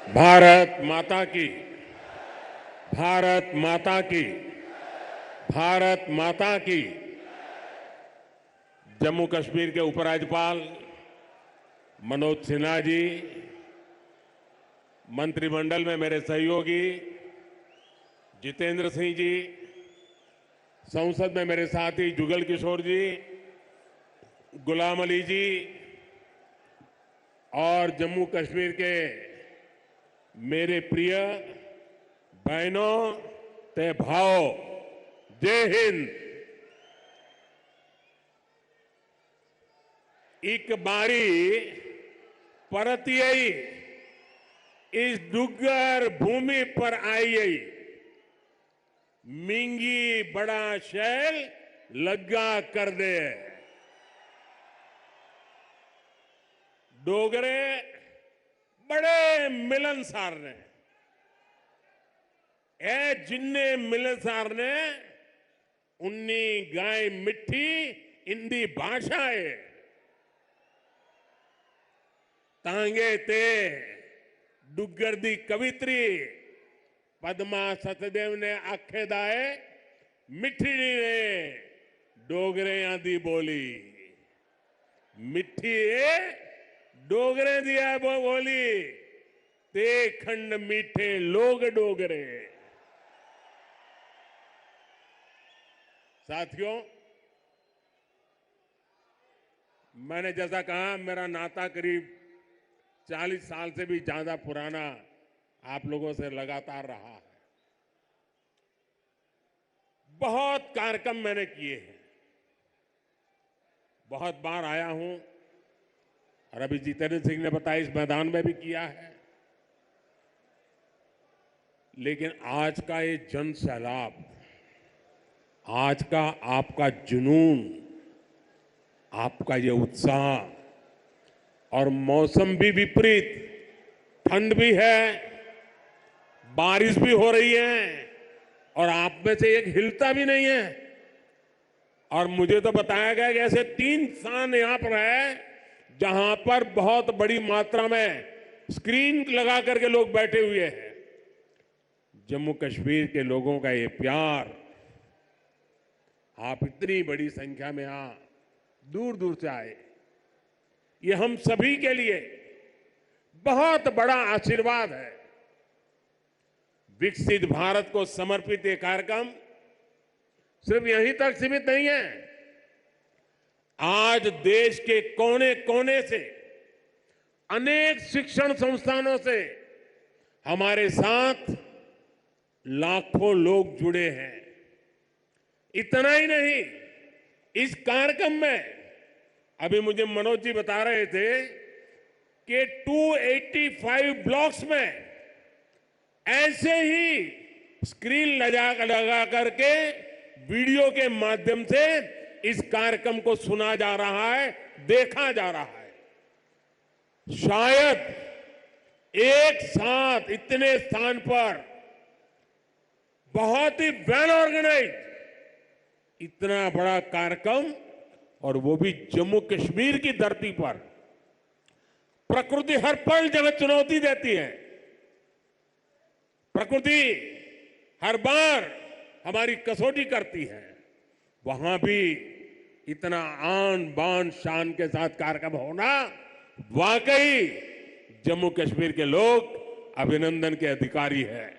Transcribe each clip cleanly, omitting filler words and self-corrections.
भारत माता की, भारत माता की, भारत माता की। जम्मू कश्मीर के उपराज्यपाल मनोज सिन्हा जी, मंत्रिमंडल में मेरे सहयोगी जितेंद्र सिंह जी, संसद में मेरे साथी जुगल किशोर जी, गुलाम अली जी और जम्मू कश्मीर के मेरे प्रिय बहनों ते भाओ, जय हिंद। एक बारी परतियई इस डुग्गर भूमि पर आई मिंगी बड़ा शैल लग्गा कर दे। डोगरे बड़े मिलनसार ने ए जिन्ने मिलनसार ने उन्नी गाय मिठी इंदी भाषा है तांगे ते डुग्गर दी कवित्री पद्मा सतदेव ने आखे दाए मिठी ने डोगरे दी बोली मिठी डोगरे दिया बोली ते खंड मीठे लोग डोगरे। साथियों, मैंने जैसा कहा मेरा नाता करीब 40 साल से भी ज्यादा पुराना आप लोगों से लगातार रहा है। बहुत कार्यक्रम मैंने किए हैं, बहुत बार आया हूं और अभी जितेंद्र सिंह ने बताया इस मैदान में भी किया है। लेकिन आज का ये जन सैलाब, आज का आपका जुनून, आपका ये उत्साह और मौसम भी विपरीत, ठंड भी है, बारिश भी हो रही है और आप में से एक हिलता भी नहीं है। और मुझे तो बताया गया कि ऐसे 3 स्थान यहां पर है जहां पर बहुत बड़ी मात्रा में स्क्रीन लगा करके लोग बैठे हुए हैं। जम्मू कश्मीर के लोगों का ये प्यार, आप इतनी बड़ी संख्या में यहां दूर दूर से आए, ये हम सभी के लिए बहुत बड़ा आशीर्वाद है। विकसित भारत को समर्पित ये कार्यक्रम सिर्फ यहीं तक सीमित नहीं है। आज देश के कोने कोने से, अनेक शिक्षण संस्थानों से हमारे साथ लाखों लोग जुड़े हैं। इतना ही नहीं, इस कार्यक्रम में अभी मुझे मनोज जी बता रहे थे कि 285 ब्लॉक्स में ऐसे ही स्क्रीन लगा करके वीडियो के माध्यम से इस कार्यक्रम को सुना जा रहा है, देखा जा रहा है। शायद एक साथ इतने स्थान पर बहुत ही वेल ऑर्गेनाइज इतना बड़ा कार्यक्रम, और वो भी जम्मू कश्मीर की धरती पर। प्रकृति हर पल जगह चुनौती देती है, प्रकृति हर बार हमारी कसौटी करती है। वहां भी इतना आन बान शान के साथ कार्यक्रम होना, वाकई जम्मू कश्मीर के लोग अभिनंदन के अधिकारी हैं।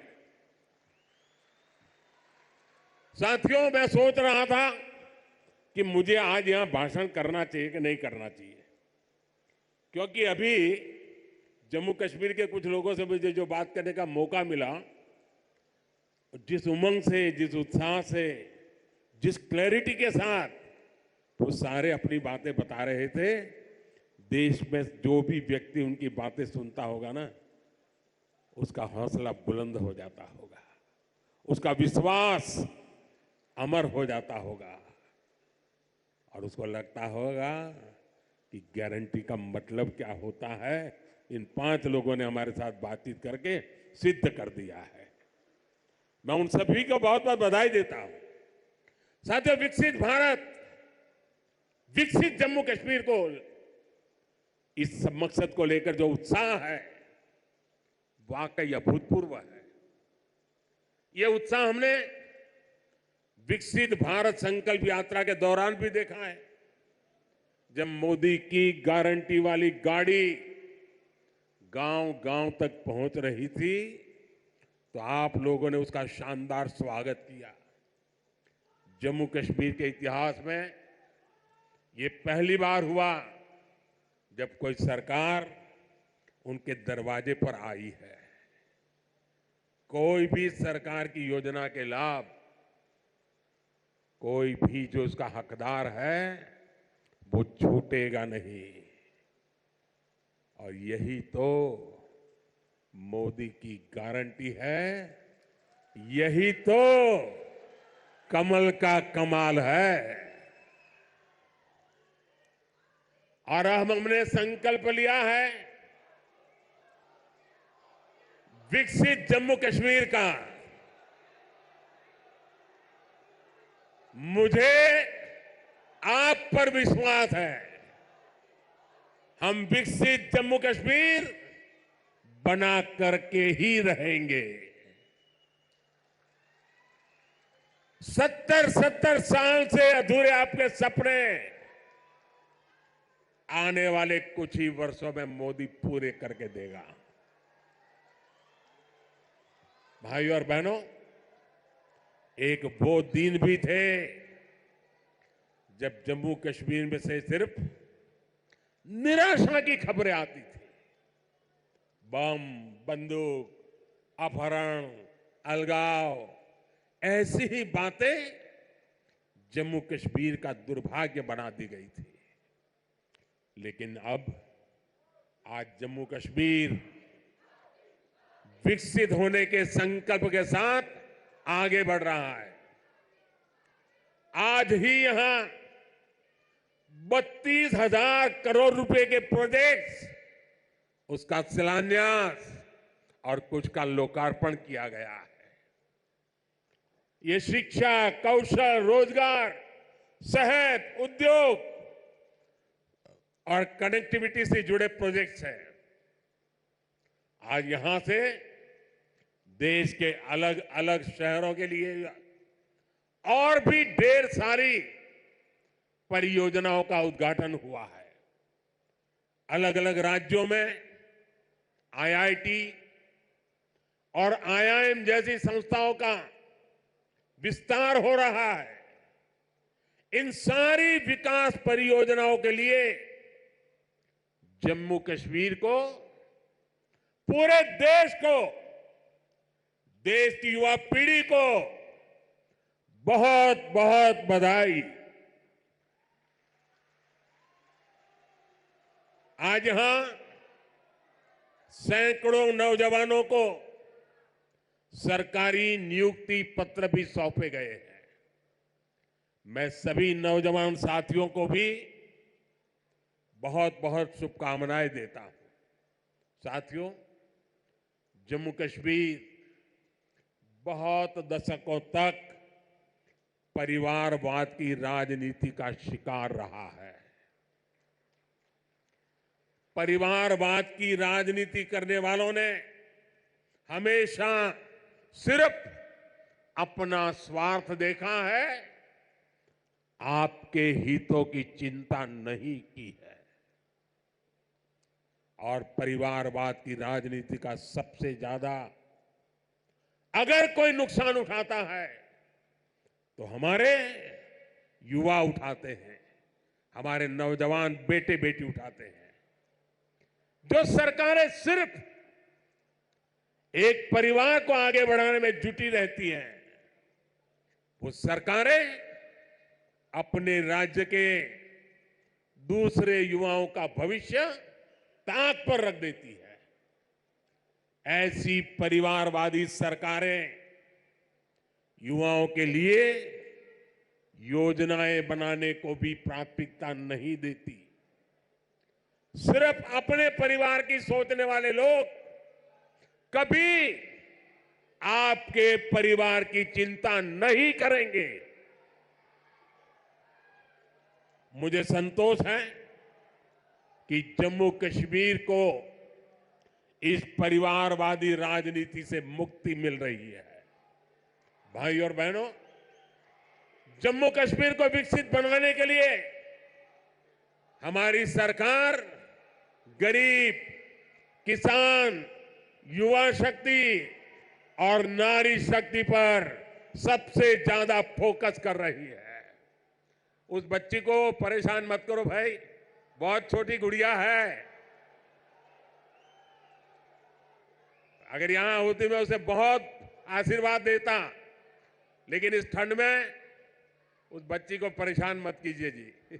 साथियों, मैं सोच रहा था कि मुझे आज यहां भाषण करना चाहिए कि नहीं करना चाहिए, क्योंकि अभी जम्मू कश्मीर के कुछ लोगों से मुझे जो बात करने का मौका मिला, जिस उमंग से, जिस उत्साह से, जिस क्लैरिटी के साथ वो सारे अपनी बातें बता रहे थे, देश में जो भी व्यक्ति उनकी बातें सुनता होगा ना, उसका हौसला बुलंद हो जाता होगा, उसका विश्वास अमर हो जाता होगा और उसको लगता होगा कि गारंटी का मतलब क्या होता है, इन 5 लोगों ने हमारे साथ बातचीत करके सिद्ध कर दिया है। मैं उन सभी को बहुत बहुत बधाई देता हूं। साथियों, विकसित भारत, विकसित जम्मू कश्मीर को, इस मकसद को लेकर जो उत्साह है, वाकई अभूतपूर्व है। ये उत्साह हमने विकसित भारत संकल्प यात्रा के दौरान भी देखा है। जब मोदी की गारंटी वाली गाड़ी गांव गांव तक पहुंच रही थी तो आप लोगों ने उसका शानदार स्वागत किया। जम्मू कश्मीर के इतिहास में ये पहली बार हुआ जब कोई सरकार उनके दरवाजे पर आई है। कोई भी सरकार की योजना के लाभ कोई भी जो उसका हकदार है वो छूटेगा नहीं। और यही तो मोदी की गारंटी है, यही तो कमल का कमाल है। और अब हमने संकल्प लिया है विकसित जम्मू कश्मीर का। मुझे आप पर विश्वास है, हम विकसित जम्मू कश्मीर बना करके ही रहेंगे। 70 साल से अधूरे आपके सपने आने वाले कुछ ही वर्षों में मोदी पूरे करके देगा। भाइयों और बहनों, एक वो दिन भी थे जब जम्मू कश्मीर में से सिर्फ निराशा की खबरें आती थी। बम, बंदूक, अपहरण, अलगाव, ऐसी ही बातें जम्मू कश्मीर का दुर्भाग्य बना दी गई थी। लेकिन अब आज जम्मू कश्मीर विकसित होने के संकल्प के साथ आगे बढ़ रहा है। आज ही यहां 32,000 करोड़ रुपए के प्रोजेक्ट्स, उसका शिलान्यास और कुछ का लोकार्पण किया गया है। ये शिक्षा, कौशल, रोजगार, सेहत, उद्योग और कनेक्टिविटी से जुड़े प्रोजेक्ट्स हैं। आज यहां से देश के अलग अलग शहरों के लिए और भी ढेर सारी परियोजनाओं का उद्घाटन हुआ है। अलग अलग राज्यों में आईआईटी और आईआईएम जैसी संस्थाओं का विस्तार हो रहा है। इन सारी विकास परियोजनाओं के लिए जम्मू कश्मीर को, पूरे देश को, देश की युवा पीढ़ी को बहुत बहुत बधाई। आज यहां सैकड़ों नौजवानों को सरकारी नियुक्ति पत्र भी सौंपे गए हैं। मैं सभी नौजवान साथियों को भी बहुत बहुत शुभकामनाएं देता हूं। साथियों, जम्मू कश्मीर बहुत दशकों तक परिवारवाद की राजनीति का शिकार रहा है। परिवारवाद की राजनीति करने वालों ने हमेशा सिर्फ अपना स्वार्थ देखा है, आपके हितों की चिंता नहीं की है। और परिवारवाद की राजनीति का सबसे ज्यादा अगर कोई नुकसान उठाता है तो हमारे युवा उठाते हैं, हमारे नौजवान बेटे बेटी उठाते हैं। जो सरकारें सिर्फ एक परिवार को आगे बढ़ाने में जुटी रहती हैं, वो सरकारें अपने राज्य के दूसरे युवाओं का भविष्य ताक पर रख देती है। ऐसी परिवारवादी सरकारें युवाओं के लिए योजनाएं बनाने को भी प्राथमिकता नहीं देती। सिर्फ अपने परिवार की सोचने वाले लोग कभी आपके परिवार की चिंता नहीं करेंगे। मुझे संतोष है कि जम्मू कश्मीर को इस परिवारवादी राजनीति से मुक्ति मिल रही है। भाई और बहनों, जम्मू कश्मीर को विकसित बनाने के लिए हमारी सरकार गरीब, किसान, युवा शक्ति और नारी शक्ति पर सबसे ज्यादा फोकस कर रही है। उस बच्ची को परेशान मत करो भाई, बहुत छोटी गुड़िया है। अगर यहां होती मैं उसे बहुत आशीर्वाद देता, लेकिन इस ठंड में उस बच्ची को परेशान मत कीजिए जी।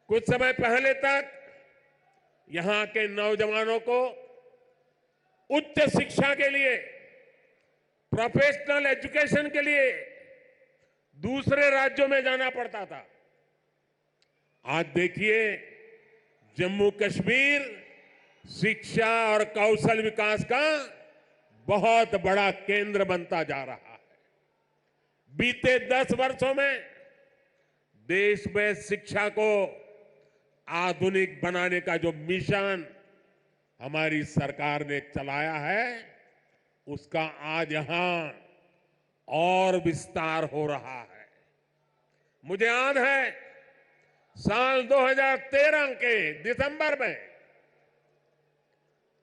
कुछ समय पहले तक यहां के नौजवानों को उच्च शिक्षा के लिए, प्रोफेशनल एजुकेशन के लिए दूसरे राज्यों में जाना पड़ता था। आज देखिए, जम्मू कश्मीर शिक्षा और कौशल विकास का बहुत बड़ा केंद्र बनता जा रहा है। बीते 10 वर्षों में देश में शिक्षा को आधुनिक बनाने का जो मिशन हमारी सरकार ने चलाया है, उसका आज यहां और विस्तार हो रहा है। मुझे याद है साल 2013 के दिसंबर में,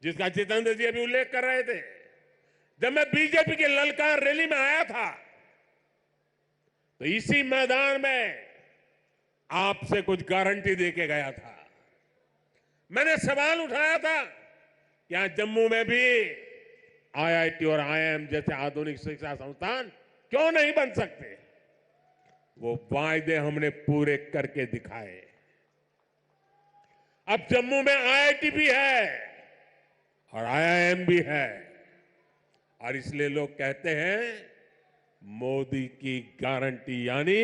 जिसका जितेंद्र जी अभी उल्लेख कर रहे थे, जब मैं बीजेपी की ललकार रैली में आया था, तो इसी मैदान में आपसे कुछ गारंटी देके गया था। मैंने सवाल उठाया था कि यहां जम्मू में भी आईआईटी और आईआईएम जैसे आधुनिक शिक्षा संस्थान क्यों नहीं बन सकते। वो वायदे हमने पूरे करके दिखाए। अब जम्मू में आईआईटी भी है और आईआईएम भी है, और इसलिए लोग कहते हैं मोदी की गारंटी, यानी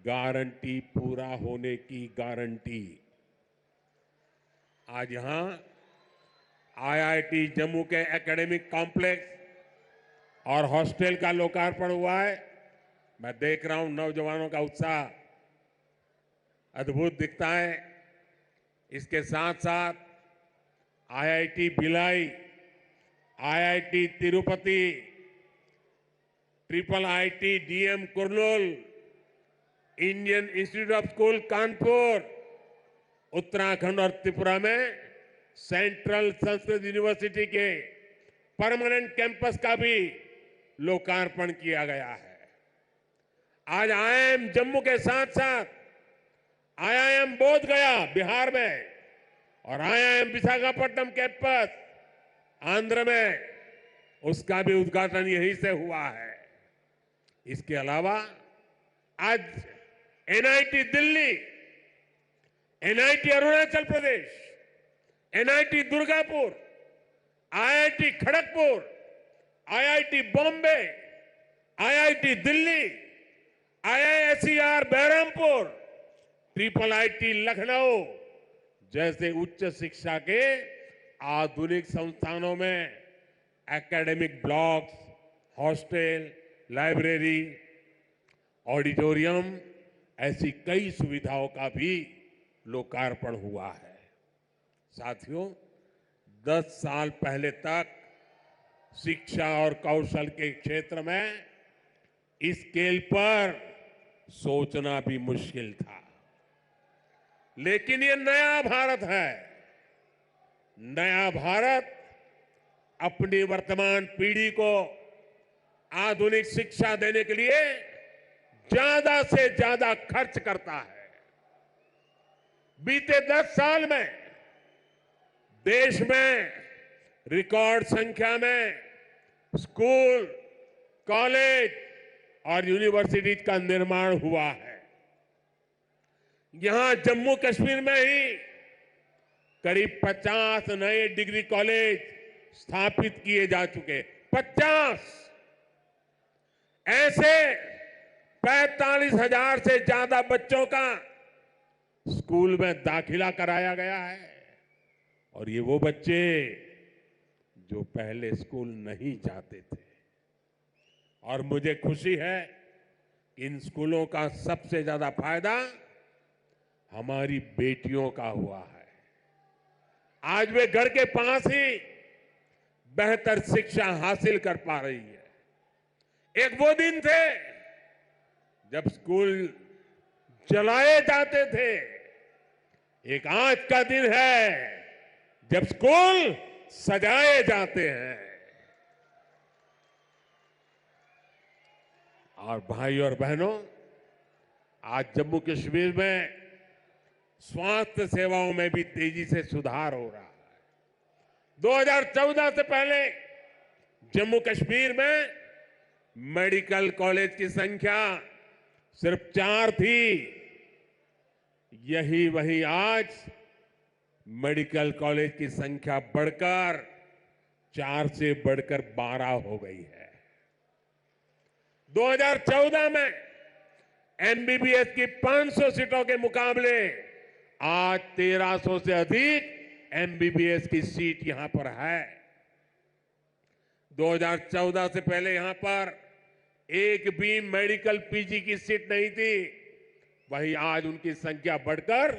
गारंटी पूरा होने की गारंटी। आज यहां आईआईटी जम्मू के एकेडमिक कॉम्प्लेक्स और हॉस्टल का लोकार्पण हुआ है। मैं देख रहा हूं नौजवानों का उत्साह अद्भुत दिखता है। इसके साथ साथ IIT Bhilai, IIT Tirupati, triple IT DM Kurnool, Indian institute of school Kanpur, Uttarakhand और त्रिपुरा में सेंट्रल संस्कृत यूनिवर्सिटी के परमानेंट कैंपस का भी लोकार्पण किया गया है। आज आईआईएम जम्मू के साथ साथ आईआईएम बोध गया बिहार में और आईआईएम विशाखापट्टनम कैंपस आंध्र में, उसका भी उद्घाटन यहीं से हुआ है। इसके अलावा आज NIT Delhi, NIT Arunachal Pradesh, NIT Durgapur, IIT Kharagpur, IIT Bombay, IIT Delhi, IISER Berhampur, triple IT Lucknow जैसे उच्च शिक्षा के आधुनिक संस्थानों में academic blocks, hostel, library, auditorium, ऐसी कई सुविधाओं का भी लोकार्पण हुआ है। साथियों, 10 साल पहले तक शिक्षा और कौशल के क्षेत्र में इस स्केल पर सोचना भी मुश्किल था। लेकिन ये नया भारत है। नया भारत अपनी वर्तमान पीढ़ी को आधुनिक शिक्षा देने के लिए ज्यादा से ज्यादा खर्च करता है। बीते 10 साल में देश में रिकॉर्ड संख्या में स्कूल, कॉलेज और यूनिवर्सिटी का निर्माण हुआ है। यहां जम्मू कश्मीर में ही करीब 50 नए डिग्री कॉलेज स्थापित किए जा चुके। 50 ऐसे 45,000 से ज्यादा बच्चों का स्कूल में दाखिला कराया गया है। और ये वो बच्चे जो पहले स्कूल नहीं जाते थे। और मुझे खुशी है कि इन स्कूलों का सबसे ज्यादा फायदा हमारी बेटियों का हुआ है। आज वे घर के पास ही बेहतर शिक्षा हासिल कर पा रही है। एक वो दिन थे जब स्कूल जलाए जाते थे, एक आज का दिन है जब स्कूल सजाए जाते हैं। और भाई और बहनों, आज जम्मू कश्मीर में स्वास्थ्य सेवाओं में भी तेजी से सुधार हो रहा है। 2014 से पहले जम्मू कश्मीर में मेडिकल कॉलेज की संख्या सिर्फ 4 थी। यही वही आज मेडिकल कॉलेज की संख्या बढ़कर 4 से बढ़कर 12 हो गई है। 2014 में एमबीबीएस की 500 सीटों के मुकाबले आज 1300 से अधिक एमबीबीएस की सीट यहां पर है। 2014 से पहले यहां पर एक भी मेडिकल पीजी की सीट नहीं थी। वहीं आज उनकी संख्या बढ़कर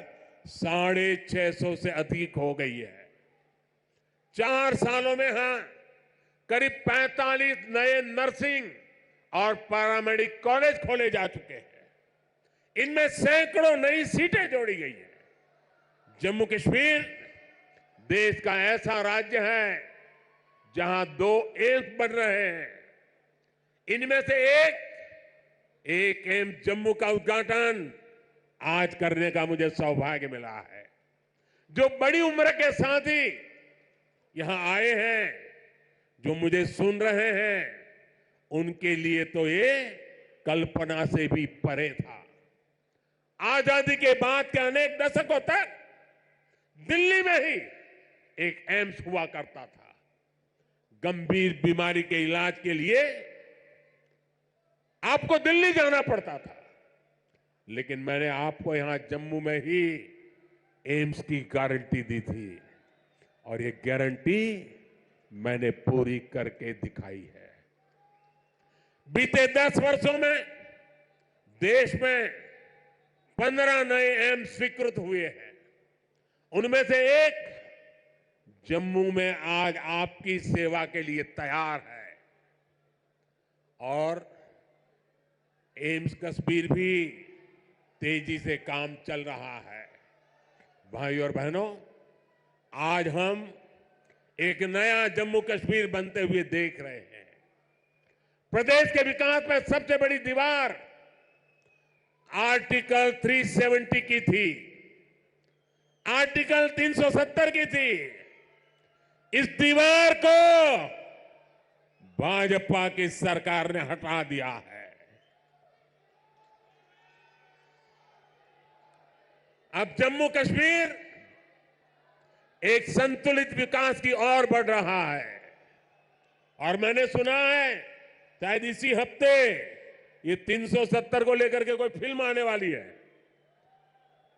650 से अधिक हो गई है। 4 सालों में करीब 45 नए नर्सिंग और पैरामेडिक कॉलेज खोले जा चुके हैं। इनमें सैकड़ों नई सीटें जोड़ी गई हैं। जम्मू कश्मीर देश का ऐसा राज्य है जहां 2 एम्स बन रहे हैं। इनमें से एक एम्स जम्मू का उद्घाटन आज करने का मुझे सौभाग्य मिला है। जो बड़ी उम्र के साथी यहां आए हैं, जो मुझे सुन रहे हैं, उनके लिए तो ये कल्पना से भी परे था। आजादी के बाद के अनेक दशकों तक दिल्ली में ही एक एम्स हुआ करता था। गंभीर बीमारी के इलाज के लिए आपको दिल्ली जाना पड़ता था, लेकिन मैंने आपको यहां जम्मू में ही एम्स की गारंटी दी थी और ये गारंटी मैंने पूरी करके दिखाई है। बीते 10 वर्षों में देश में 15 नए एम्स स्वीकृत हुए हैं। उनमें से एक जम्मू में आज आपकी सेवा के लिए तैयार है और एम्स कश्मीर भी तेजी से काम चल रहा है। भाई और बहनों, आज हम एक नया जम्मू कश्मीर बनते हुए देख रहे हैं। प्रदेश के विकास में सबसे बड़ी दीवार आर्टिकल 370 की थी, आर्टिकल 370 की थी। इस दीवार को भाजपा की सरकार ने हटा दिया है। अब जम्मू कश्मीर एक संतुलित विकास की ओर बढ़ रहा है और मैंने सुना है शायद इसी हफ्ते ये 370 को लेकर के कोई फिल्म आने वाली है।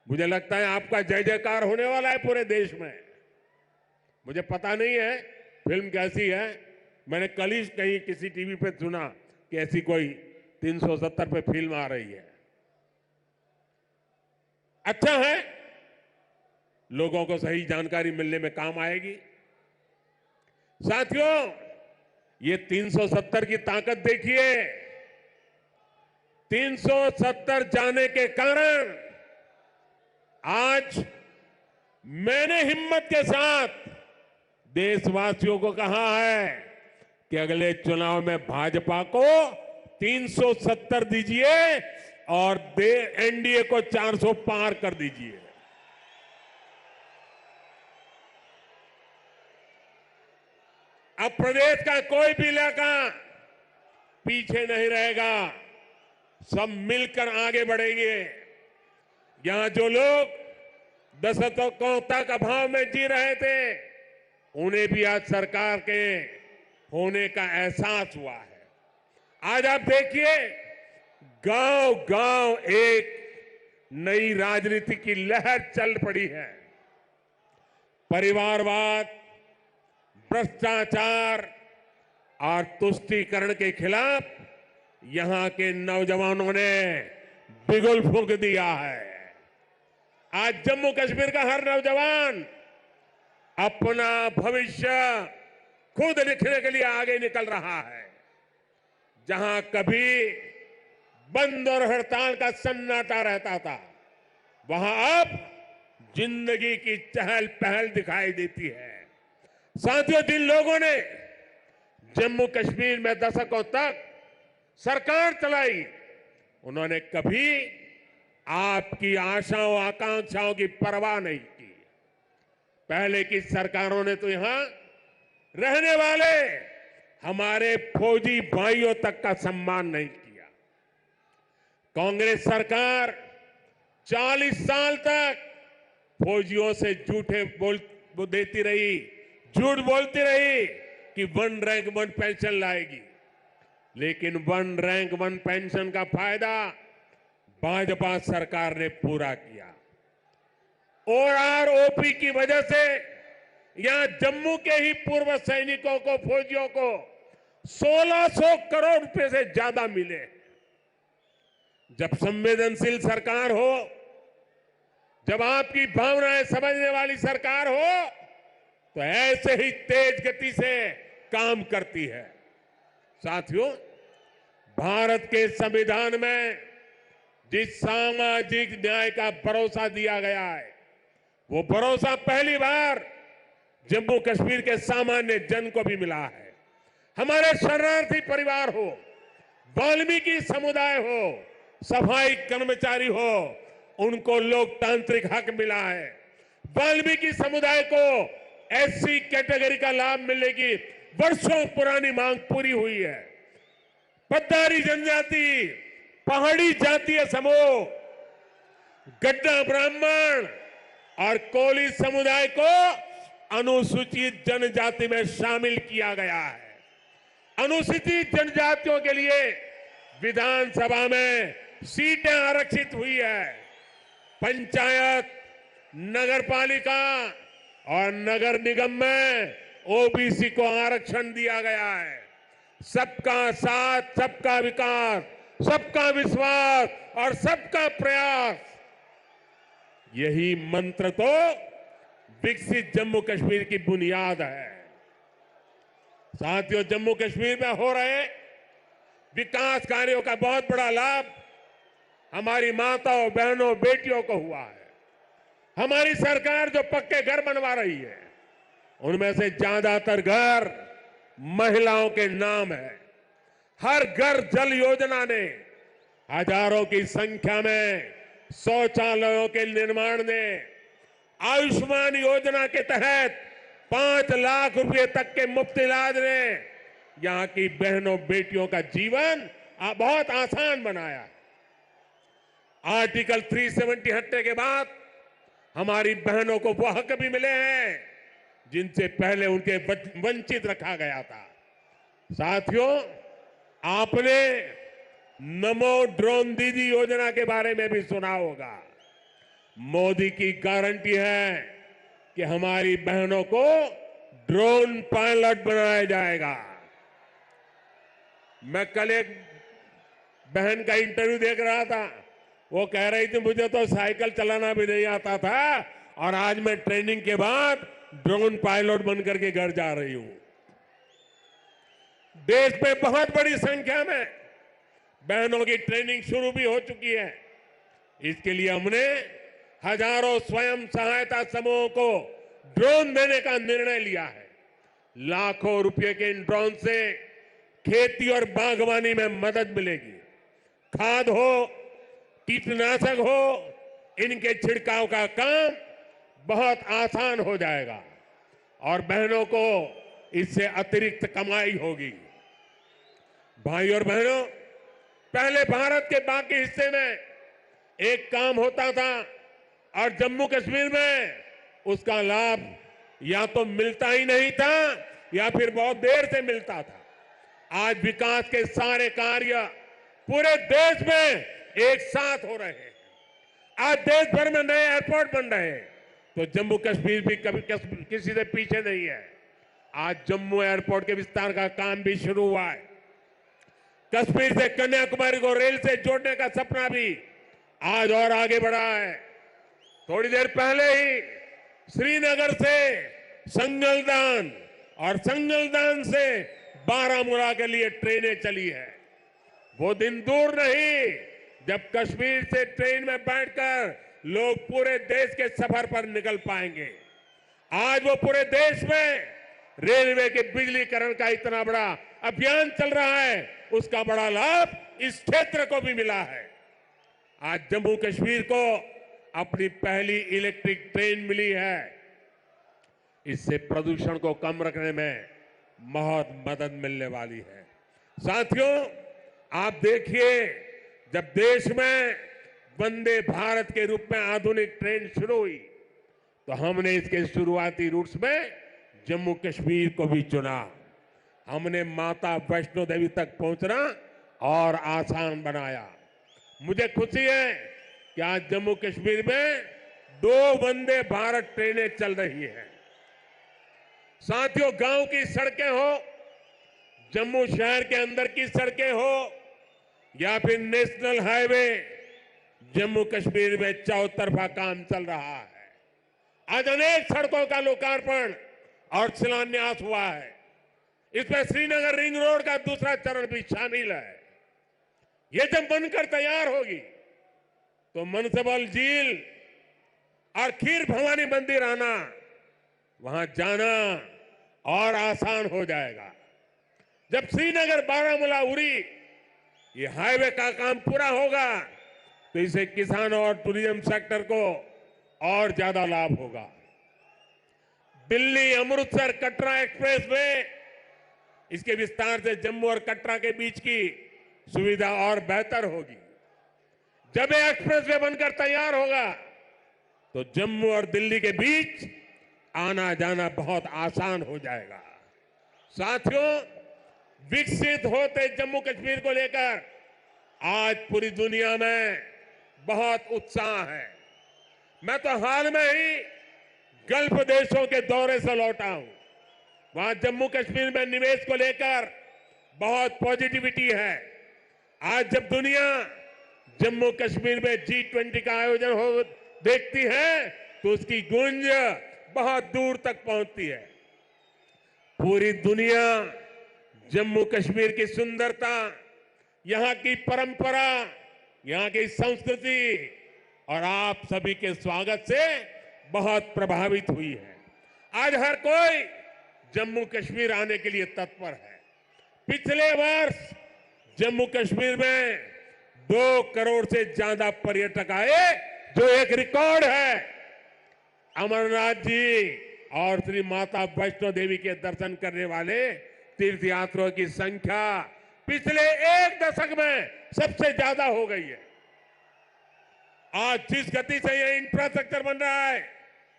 मुझे लगता है आपका जय जयकार होने वाला है पूरे देश में। मुझे पता नहीं है फिल्म कैसी है। मैंने कल ही कहीं किसी टीवी पे सुना कि ऐसी कोई 370 पे फिल्म आ रही है। अच्छा है, लोगों को सही जानकारी मिलने में काम आएगी। साथियों, ये 370 की ताकत देखिए। 370 जाने के कारण आज मैंने हिम्मत के साथ देशवासियों को कहा है कि अगले चुनाव में भाजपा को 370 दीजिए और एनडीए को 400 पार कर दीजिए। अब प्रदेश का कोई भी इलाका पीछे नहीं रहेगा। सब मिलकर आगे बढ़ेंगे। यहां जो लोग दशकों तक अभाव में जी रहे थे, उन्हें भी आज सरकार के होने का एहसास हुआ है। आज आप देखिए, गांव गांव एक नई राजनीति की लहर चल पड़ी है। परिवारवाद, भ्रष्टाचार और तुष्टीकरण के खिलाफ यहां के नौजवानों ने बिगुल फूंक दिया है। आज जम्मू कश्मीर का हर नौजवान अपना भविष्य खुद लिखने के लिए आगे निकल रहा है। जहां कभी बंद और हड़ताल का सन्नाटा रहता था, वहां अब जिंदगी की चहल पहल दिखाई देती है। साथियों, जिन लोगों ने जम्मू कश्मीर में दशकों तक सरकार चलाई, उन्होंने कभी आपकी आशाओं आकांक्षाओं की परवाह नहीं की। पहले की सरकारों ने तो यहां रहने वाले हमारे फौजी भाइयों तक का सम्मान नहीं किया। कांग्रेस सरकार 40 साल तक फौजियों से देती रही, झूठ बोलती रही कि 1 रैंक 1 पेंशन लाएगी, लेकिन 1 रैंक 1 पेंशन का फायदा भाजपा सरकार ने पूरा किया। ओआरओपी की वजह से यहां जम्मू के ही पूर्व सैनिकों को, फौजियों को 1600 करोड़ रुपए से ज्यादा मिले। जब संवेदनशील सरकार हो, जब आपकी भावनाएं समझने वाली सरकार हो, तो ऐसे ही तेज गति से काम करती है। साथियों, भारत के संविधान में जिस सामाजिक न्याय का भरोसा दिया गया है, वो भरोसा पहली बार जम्मू कश्मीर के सामान्य जन को भी मिला है। हमारे शरणार्थी परिवार हो, वाल्मीकि समुदाय हो, सफाई कर्मचारी हो, उनको लोकतांत्रिक हक मिला है। वाल्मीकि समुदाय को एससी कैटेगरी का लाभ मिलने की वर्षों पुरानी मांग पूरी हुई है। पद्दारी जनजाति, पहाड़ी जातीय समूह, गड्ढा ब्राह्मण और कोली समुदाय को अनुसूचित जनजाति में शामिल किया गया है। अनुसूचित जनजातियों के लिए विधानसभा में सीटें आरक्षित हुई है। पंचायत, नगरपालिका और नगर निगम में ओबीसी को आरक्षण दिया गया है। सबका साथ, सबका विकास, सबका विश्वास और सबका प्रयास, यही मंत्र तो विकसित जम्मू कश्मीर की बुनियाद है। साथियों, जम्मू कश्मीर में हो रहे विकास कार्यों का बहुत बड़ा लाभ हमारी माताओं, बहनों, बेटियों को हुआ है। हमारी सरकार जो पक्के घर बनवा रही है, उनमें से ज्यादातर घर महिलाओं के नाम है। हर घर जल योजना ने हजारों की संख्या में शौचालयों के निर्माण ने, आयुष्मान योजना के तहत 5 लाख रुपए तक के मुफ्त इलाज ने यहां की बहनों, बेटियों का जीवन बहुत आसान बनाया। आर्टिकल 370 हटने के बाद हमारी बहनों को वो हक भी मिले हैं जिनसे पहले उनके वंचित रखा गया था। साथियों, आपने नमो ड्रोन दीदी योजना के बारे में भी सुना होगा। मोदी की गारंटी है कि हमारी बहनों को ड्रोन पायलट बनाया जाएगा। मैं कल एक बहन का इंटरव्यू देख रहा था, वो कह रही थी मुझे तो साइकिल चलाना भी नहीं आता था और आज मैं ट्रेनिंग के बाद ड्रोन पायलट बनकर के घर जा रही हूं। देश में बहुत बड़ी संख्या में बहनों की ट्रेनिंग शुरू भी हो चुकी है। इसके लिए हमने हजारों स्वयं सहायता समूहों को ड्रोन देने का निर्णय लिया है। लाखों रुपए के इन ड्रोन से खेती और बागवानी में मदद मिलेगी। खाद हो, कीटनाशक हो, इनके छिड़काव का काम बहुत आसान हो जाएगा और बहनों को इससे अतिरिक्त कमाई होगी। भाई और बहनों, पहले भारत के बाकी हिस्से में एक काम होता था और जम्मू कश्मीर में उसका लाभ या तो मिलता ही नहीं था या फिर बहुत देर से मिलता था। आज विकास के सारे कार्य पूरे देश में एक साथ हो रहे हैं। आज देश भर में नए एयरपोर्ट बन रहे हैं, तो जम्मू कश्मीर भी कभी किसी से पीछे नहीं है। आज जम्मू एयरपोर्ट के विस्तार का काम भी शुरू हुआ है। कश्मीर से कन्याकुमारी को रेल से जोड़ने का सपना भी आज और आगे बढ़ा है। थोड़ी देर पहले ही श्रीनगर से संगलदान और संगलदान से बारामूला के लिए ट्रेनें चली है। वो दिन दूर नहीं जब कश्मीर से ट्रेन में बैठकर लोग पूरे देश के सफर पर निकल पाएंगे। आज वो पूरे देश में रेलवे के बिजलीकरण का इतना बड़ा अभियान चल रहा है, उसका बड़ा लाभ इस क्षेत्र को भी मिला है। आज जम्मू कश्मीर को अपनी पहली इलेक्ट्रिक ट्रेन मिली है। इससे प्रदूषण को कम रखने में बहुत मदद मिलने वाली है। साथियों, आप देखिए, जब देश में वंदे भारत के रूप में आधुनिक ट्रेन शुरू हुई तो हमने इसके शुरुआती रूट्स में जम्मू कश्मीर को भी चुना। हमने माता वैष्णो देवी तक पहुंचना और आसान बनाया। मुझे खुशी है कि आज जम्मू कश्मीर में 2 वंदे भारत ट्रेनें चल रही हैं। साथियों, गांव की सड़कें हो, जम्मू शहर के अंदर की सड़कें हो या फिर नेशनल हाईवे, जम्मू कश्मीर में चौतरफा काम चल रहा है। आज अनेक सड़कों का लोकार्पण और शिलान्यास हुआ है। इसमें श्रीनगर रिंग रोड का दूसरा चरण भी शामिल है। ये जब बनकर तैयार होगी तो मनसबल झील और खीर भवानी मंदिर आना, वहां जाना और आसान हो जाएगा। जब श्रीनगर बारामूला उरी ये हाईवे का काम पूरा होगा तो इसे किसानों और टूरिज्म सेक्टर को और ज्यादा लाभ होगा। दिल्ली अमृतसर कटरा एक्सप्रेस वे, इसके विस्तार से जम्मू और कटरा के बीच की सुविधा और बेहतर होगी। जब ये एक्सप्रेस वे बनकर तैयार होगा तो जम्मू और दिल्ली के बीच आना जाना बहुत आसान हो जाएगा। साथियों, विकसित होते जम्मू कश्मीर को लेकर आज पूरी दुनिया में बहुत उत्साह है। मैं तो हाल में ही गल्फ देशों के दौरे से लौटा हूं। वहां जम्मू कश्मीर में निवेश को लेकर बहुत पॉजिटिविटी है। आज जब दुनिया जम्मू कश्मीर में G20 का आयोजन हो देखती है तो उसकी गूंज बहुत दूर तक पहुंचती है। पूरी दुनिया जम्मू कश्मीर की सुंदरता, यहां की परंपरा, यहां की संस्कृति और आप सभी के स्वागत से बहुत प्रभावित हुई है। आज हर कोई जम्मू कश्मीर आने के लिए तत्पर है। पिछले वर्ष जम्मू कश्मीर में 2 करोड़ से ज्यादा पर्यटक आए, जो एक रिकॉर्ड है। अमरनाथ जी और श्री माता वैष्णो देवी के दर्शन करने वाले तीर्थयात्रियों की संख्या पिछले 1 दशक में सबसे ज्यादा हो गई है। आज जिस गति से यह इंफ्रास्ट्रक्चर बन रहा है,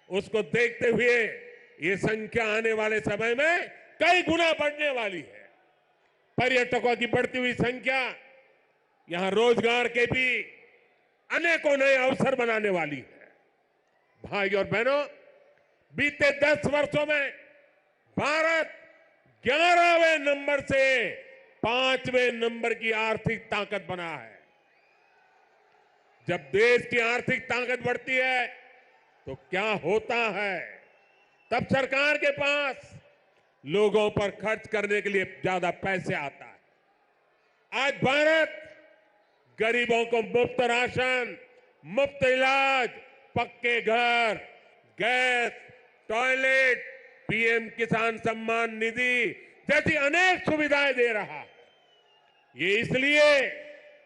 उसको देखते हुए ये संख्या आने वाले समय में कई गुना बढ़ने वाली है। पर्यटकों की बढ़ती हुई संख्या यहां रोजगार के भी अनेकों नए अवसर बनाने वाली है। भाई और बहनों, बीते 10 वर्षों में भारत 11वें नंबर से 5वें नंबर की आर्थिक ताकत बना है। जब देश की आर्थिक ताकत बढ़ती है तो क्या होता है, तब सरकार के पास लोगों पर खर्च करने के लिए ज्यादा पैसे आता है। आज भारत गरीबों को मुफ्त राशन, मुफ्त इलाज, पक्के घर, गैस, टॉयलेट, पीएम किसान सम्मान निधि जैसी अनेक सुविधाएं दे रहा है। ये इसलिए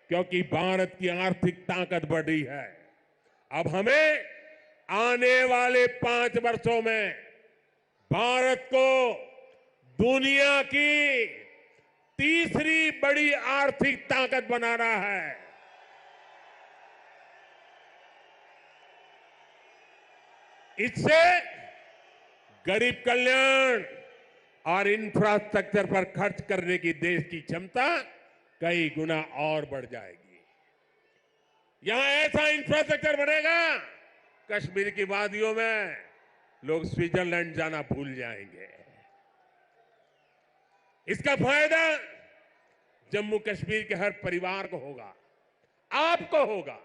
क्योंकि भारत की आर्थिक ताकत बढ़ी है। अब हमें आने वाले 5 वर्षों में भारत को दुनिया की तीसरी बड़ी आर्थिक ताकत बनाना है। इससे गरीब कल्याण और इंफ्रास्ट्रक्चर पर खर्च करने की देश की क्षमता कई गुना और बढ़ जाएगी। यहां ऐसा इंफ्रास्ट्रक्चर बनेगा, कश्मीर की वादियों में लोग स्विट्जरलैंड जाना भूल जाएंगे। इसका फायदा जम्मू कश्मीर के हर परिवार को होगा, आपको होगा।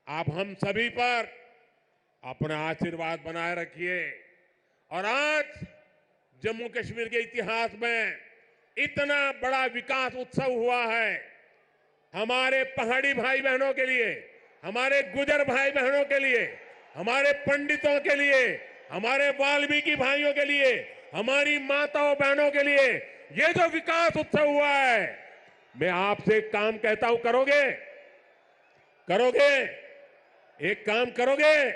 आप हम सभी पर अपना आशीर्वाद बनाए रखिए और आज जम्मू कश्मीर के इतिहास में इतना बड़ा विकास उत्सव हुआ है। हमारे पहाड़ी भाई बहनों के लिए, हमारे गुजर भाई बहनों के लिए, हमारे पंडितों के लिए, हमारे वाल्मीकि भाइयों के लिए, हमारी माताओं बहनों के लिए ये जो विकास उत्सव हुआ है, मैं आपसे एक काम कहता हूं, करोगे? करोगे? एक काम करोगे?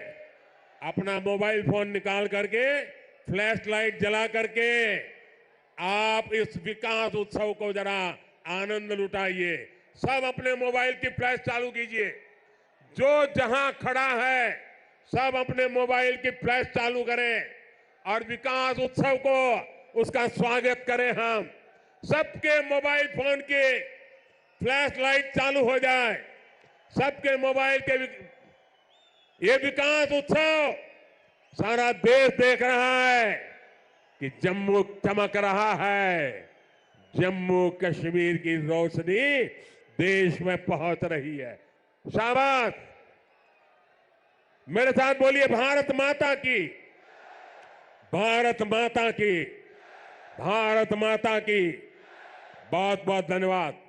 अपना मोबाइल फोन निकाल करके, फ्लैश लाइट जला करके आप इस विकास उत्सव को जरा आनंद लुटाइए। सब अपने मोबाइल की फ्लैश चालू कीजिए। जो जहां खड़ा है सब अपने मोबाइल की फ्लैश चालू करें और विकास उत्सव को उसका स्वागत करें। हम सबके मोबाइल फोन की फ्लैश लाइट चालू हो जाए। सबके मोबाइल के ये विकास उत्सव सारा देश देख रहा है कि जम्मू चमक रहा है। जम्मू कश्मीर की रोशनी देश में पहुंच रही है। शाबाश! मेरे साथ बोलिए, भारत माता की, भारत माता की, भारत माता की। बहुत बहुत धन्यवाद।